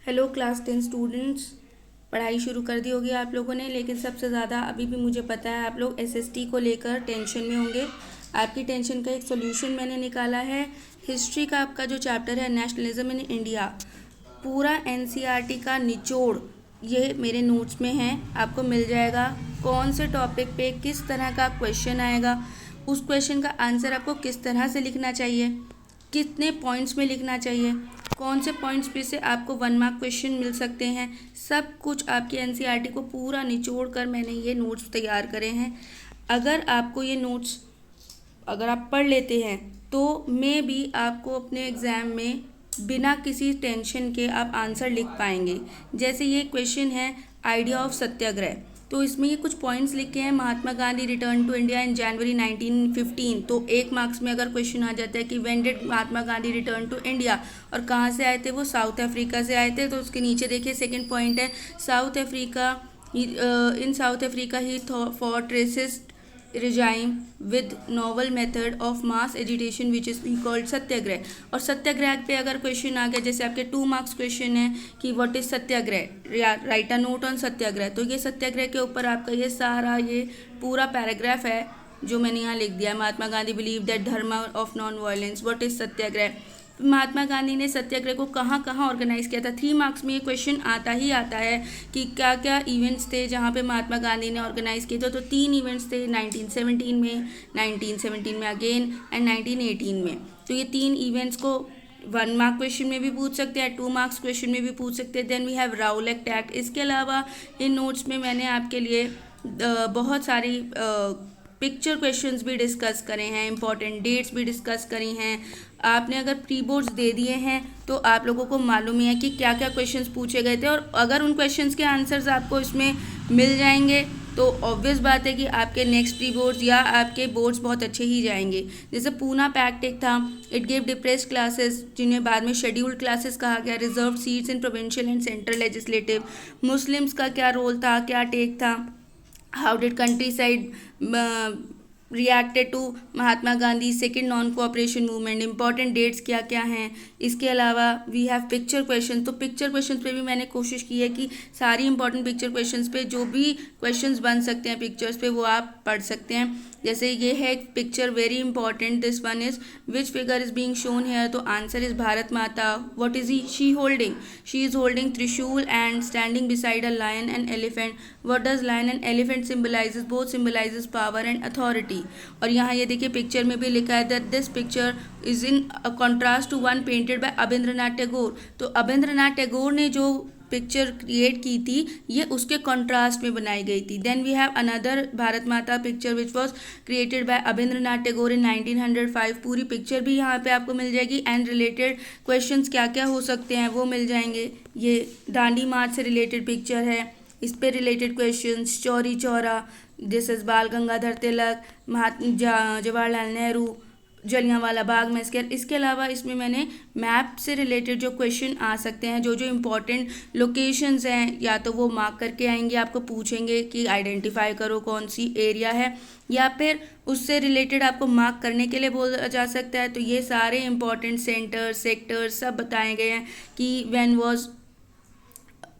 Hello class 10 students. पढ़ाई शुरू कर दी होगी आप लोगों ने, लेकिन सबसे ज़्यादा अभी भी मुझे पता है आप लोग एसएसटी को लेकर टेंशन में होंगे। आपकी टेंशन का एक सॉल्यूशन मैंने निकाला है। हिस्ट्री का आपका जो चैप्टर है नेशनलिज्म इन इंडिया, पूरा एनसीईआरटी का निचोड़ ये मेरे नोट्स में है, आपको मिल जाएगा। कौन से टॉपिक पे किस तरह का क्वेश्चन आएगा, उस क्वेश्चन का आंसर आपको किस तरह से लिखना चाहिए, कितने पॉइंट्स में लिखना चाहिए, कौन से पॉइंट्स पे से आपको 1 मार्क क्वेश्चन मिल सकते हैं, सब कुछ आपके एनसीईआरटी को पूरा निचोड़ कर मैंने ये नोट्स तैयार करे हैं। अगर आपको ये नोट्स अगर आप पढ़ लेते हैं तो मे भी आपको अपने एग्ज़ाम में बिना किसी टेंशन के आप आंसर लिख पाएंगे। जैसे ये क्वेश्चन है आइडिया ऑफ सत्याग्रह, तो इसमें ये कुछ पॉइंट्स लिखे हैं। Mahatma Gandhi return to India in January 1915, तो 1 मार्क्स में अगर क्वेश्चन आ जाता है कि when did Mahatma Gandhi return to India, और कहाँ से आए थे, वो साउथ अफ्रीका से आए थे। तो उसके नीचे देखिए सेकंड पॉइंट है South Africa, in South Africa he fought racist regime with novel method of mass agitation which is called सत्याग्रह। और सत्याग्रह पे अगर क्वेश्चन आ गया, जैसे आपके 2 मार्क्स क्वेश्चन है कि what is satyagraha, write a note on satyagraha, तो ये सत्याग्रह के ऊपर आपका ये सारा ये पूरा पैराग्राफ है जो मैंने यहाँ लिख दिया है। Mahatma Gandhi believe that dharma of non violence, what is satyagraha. Mahatma Gandhi ने सत्याग्रह को कहाँ कहाँ ऑर्गेनाइज किया था। 3 मार्क्स में ये क्वेश्चन आता ही आता है कि क्या क्या इवेंट्स थे जहाँ पे महात्मा गांधी ने ऑर्गेनाइज किए थे। तो 3 इवेंट्स थे 1917 में, 1917 में अगेन एंड 1918 में। तो ये 3 इवेंट्स को 1 मार्क क्वेश्चन में भी पूछ सकते हैं, 2 मार्क्स क्वेश्चन में भी पूछ सकते हैं। Then we have Rowlatt act. इसके अलावा इन नोट्स में मैंने आपके लिए बहुत सारी पिक्चर क्वेश्चंस भी डिस्कस करे हैं, इंपॉर्टेंट डेट्स भी डिस्कस करी हैं। आपने अगर प्री बोर्ड्स दे दिए हैं तो आप लोगों को मालूम ही है कि क्या क्या क्वेश्चंस पूछे गए थे, और अगर उन क्वेश्चंस के आंसर्स आपको इसमें मिल जाएंगे तो ऑब्वियस बात है कि आपके नेक्स्ट प्री बोर्ड्स या आपके बोर्ड्स बहुत अच्छे ही जाएंगे। जैसे पूना पैक्ट एक था, इट गेव डिप्रेस्ड क्लासेस जिन्हें बाद में शेड्यूल्ड क्लासेस कहा गया, reserve seats in provincial and central legislative, Muslims का क्या रोल था, क्या टेक था, how did countryside reacted to Mahatma Gandhi second non cooperation movement, important dates क्या क्या हैं। इसके अलावा वी हैव पिक्चर क्वेश्चन। तो पिक्चर क्वेश्चन पे भी मैंने कोशिश की है कि सारी इंपॉर्टेंट पिक्चर क्वेश्चंस पे जो भी क्वेश्चंस बन सकते हैं पिक्चर्स पे वो आप पढ़ सकते हैं। जैसे ये है एक picture very important, this one is which figure is being shown here, तो answer is Bharat Mata. What is he she holding, she is holding trishul and standing beside a lion and elephant. What does lion and elephant symbolises, both symbolises power and authority. और यहाँ ये देखिए picture में भी लिखा है that this picture is in contrast to one painted by Abanindranath Tagore. तो अबेंद्रनाथ टैगोर ने जो पिक्चर क्रिएट की थी ये उसके कॉन्ट्रास्ट में बनाई गई थी। Then we have another Bharat Mata picture which was created by Abanindranath Tagore in 1905। पूरी पिक्चर भी यहाँ पे आपको मिल जाएगी एंड रिलेटेड क्वेश्चंस क्या क्या हो सकते हैं वो मिल जाएंगे। ये दांडी मार्च से रिलेटेड पिक्चर है, इस पे related questions, Chauri Chaura, this is बाल गंगाधर तिलक, जवाहरलाल नेहरू, जलियांवाला बाग मैसेकर। इसके अलावा इसमें मैंने मैप से रिलेटेड जो क्वेश्चन आ सकते हैं, जो जो इम्पोर्टेंट लोकेशंस हैं, या तो वो मार्क करके आएंगे, आपको पूछेंगे कि आइडेंटिफाई करो कौन सी एरिया है, या फिर उससे रिलेटेड आपको मार्क करने के लिए बोला जा सकता है। तो ये सारे इंपॉर्टेंट सेंटर सेक्टर सब बताए गए हैं कि when was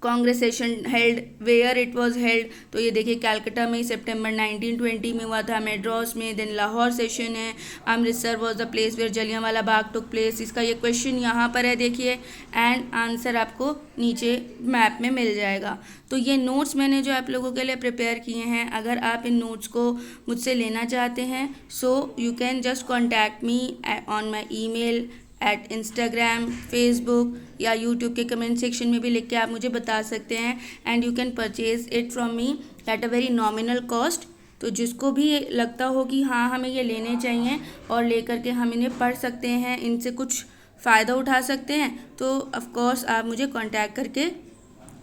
Congress session held, where it was held. तो ये देखिए कैलकाटा में सितंबर 1920 में हुआ था, मेड्रॉस में। देन लाहौर सेशन है, Amritsar was the place where Jallianwala Bagh took place. इसका ये क्वेश्चन यहाँ पर है देखिए, एंड आंसर आपको नीचे मैप में मिल जाएगा। तो ये नोट्स मैंने जो आप लोगों के लिए प्रिपेयर किए हैं, अगर आप इन नोट्स को मुझसे लेना चाहते हैं so you can just contact me on my email, at Instagram, Facebook या यूट्यूब के कमेंट सेक्शन में भी लिख के आप मुझे बता सकते हैं। And you can purchase it from me at a very nominal cost. तो जिसको भी लगता हो कि हाँ हमें ये लेने चाहिए और लेकर के हम इन्हें पढ़ सकते हैं, इनसे कुछ फ़ायदा उठा सकते हैं, तो ऑफकोर्स आप मुझे कॉन्टैक्ट करके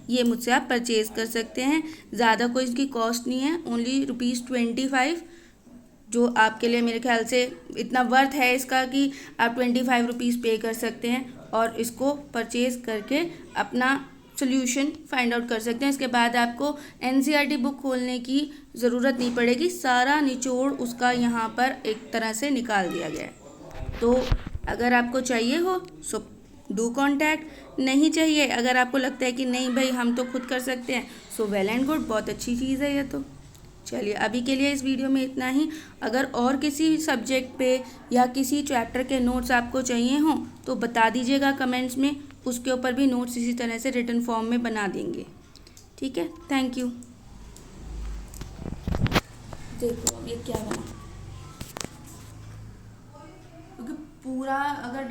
ये मुझसे आप परचेज़ कर सकते हैं। ज़्यादा कोई इसकी कॉस्ट नहीं है, ओनली ₹25, जो आपके लिए मेरे ख्याल से इतना वर्थ है इसका कि आप 25 रुपीज़ पे कर सकते हैं और इसको परचेज़ करके अपना सोल्यूशन फाइंड आउट कर सकते हैं। इसके बाद आपको एनसीईआरटी बुक खोलने की ज़रूरत नहीं पड़ेगी, सारा निचोड़ उसका यहाँ पर एक तरह से निकाल दिया गया है। तो अगर आपको चाहिए हो सो डू कॉन्टैक्ट। नहीं चाहिए, अगर आपको लगता है कि नहीं भाई हम तो खुद कर सकते हैं, सो वेल एंड गुड, बहुत अच्छी चीज़ है ये तो। चलिए अभी के लिए इस वीडियो में इतना ही। अगर और किसी सब्जेक्ट पे या किसी चैप्टर के नोट्स आपको चाहिए हों तो बता दीजिएगा कमेंट्स में, उसके ऊपर भी नोट्स इसी तरह से रिटन फॉर्म में बना देंगे। ठीक है, थैंक यू। देखो अब ये क्या बना, क्योंकि पूरा अगर